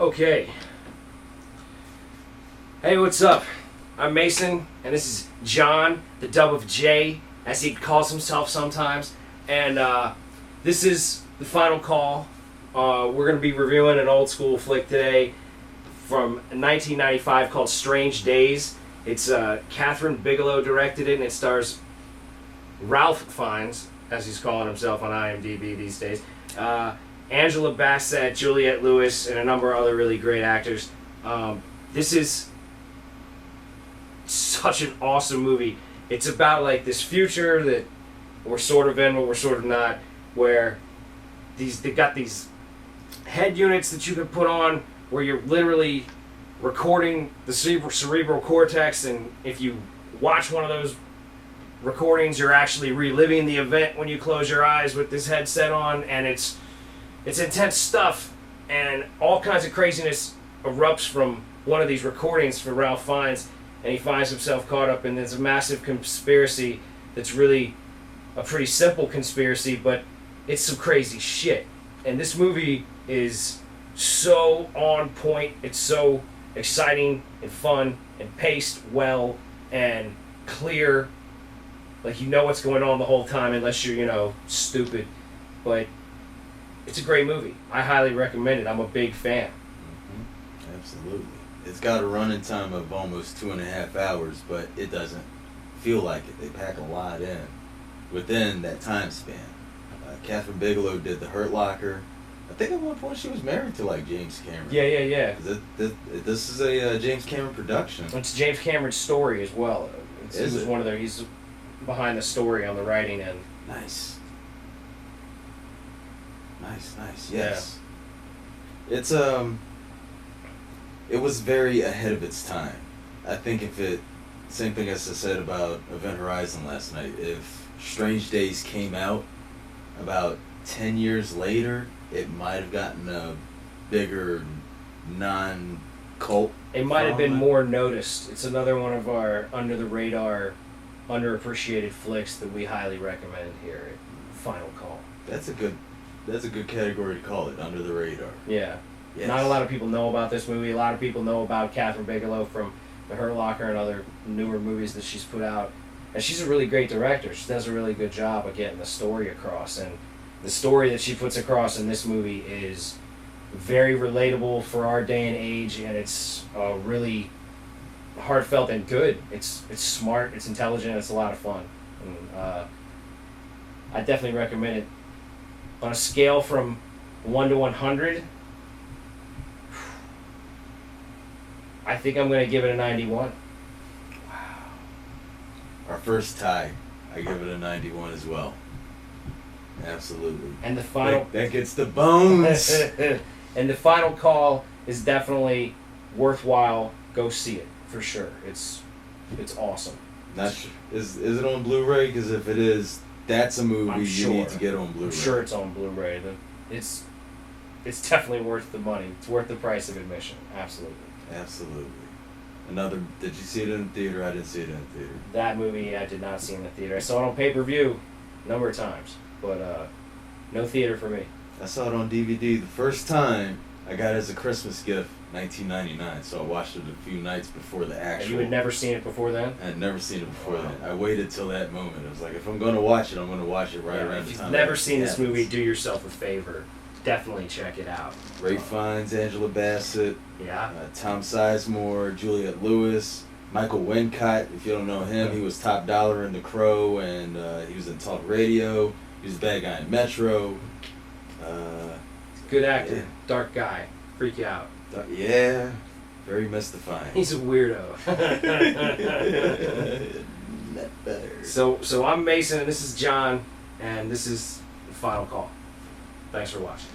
Okay. Hey, what's up? I'm Mason, and this is John, the dub of Jay, as he calls himself sometimes. And this is the final call. We're going to be reviewing an old school flick today from 1995 called Strange Days. It's Catherine Bigelow directed it, and it stars Ralph Fiennes, as he's calling himself on IMDb these days. Angela Bassett, Juliette Lewis, and a number of other really great actors. This is such an awesome movie. It's about like this future that we're sort of in, but we're sort of not, where they've got these head units that you can put on where you're literally recording the cerebral cortex, and if you watch one of those recordings, you're actually reliving the event when you close your eyes with this headset on, and it's intense stuff, and all kinds of craziness erupts from one of these recordings for Ralph Fiennes, and he finds himself caught up in this massive conspiracy that's really a pretty simple conspiracy, but it's some crazy shit. And this movie is so on point, it's so exciting and fun and paced well and clear. Like, you know what's going on the whole time, unless you're, stupid. But it's a great movie. I highly recommend it. I'm a big fan. Mm-hmm. Absolutely. It's got a running time of almost 2.5 hours, but it doesn't feel like it. They pack a lot in within that time span. Catherine Bigelow did The Hurt Locker. I think at one point she was married to James Cameron. Yeah. This is a James Cameron production. It's James Cameron's story as well. He's He's behind the story on the writing end. Nice. Yes. Yeah. It's it was very ahead of its time. I think same thing as I said about Event Horizon last night. If Strange Days came out about 10 years later, it might have gotten a bigger non-cult. It might have been more noticed. It's another one of our under-the-radar, underappreciated flicks that we highly recommend here at Final Call. That's a good category to call it, under the radar. Yeah. Yes. Not a lot of people know about this movie. A lot of people know about Catherine Bigelow from The Hurt Locker and other newer movies that she's put out. And she's a really great director. She does a really good job of getting the story across. And the story that she puts across in this movie is very relatable for our day and age, and it's really heartfelt and good. It's smart, it's intelligent, it's a lot of fun. And I definitely recommend it. On a scale from 1 to 100, I think I'm going to give it a 91. Wow. Our first tie, I give it a 91 as well. Absolutely. And the final... That gets the bones. And the Final Call is definitely worthwhile. Go see it, for sure. It's awesome. Is it on Blu-ray? Because if it is, that's a movie you need to get on Blu-ray. I'm sure it's on Blu-ray. It's definitely worth the money. It's worth the price of admission. Absolutely. Did you see it in the theater? I didn't see it in the theater. That movie I did not see in the theater. I saw it on pay-per-view a number of times, but no theater for me. I saw it on DVD the first time. I got it as a Christmas gift, 1999, so I watched it a few nights before the actual... And you had never seen it before then? I had never seen it before then. I waited till that moment. I was like, if I'm going to watch it, I'm going to watch it around the time. If you've never seen this movie, do yourself a favor. Definitely check it out. Ralph Fiennes, Angela Bassett, Tom Sizemore, Juliette Lewis, Michael Wincott. If you don't know him, he was top dollar in The Crow, and he was in Talk Radio. He was the bad guy in Metro. Good actor, yeah. Dark guy, freak you out. Yeah, very mystifying. He's a weirdo. Not better. So I'm Mason, and this is John, and this is the Final Call. Thanks for watching.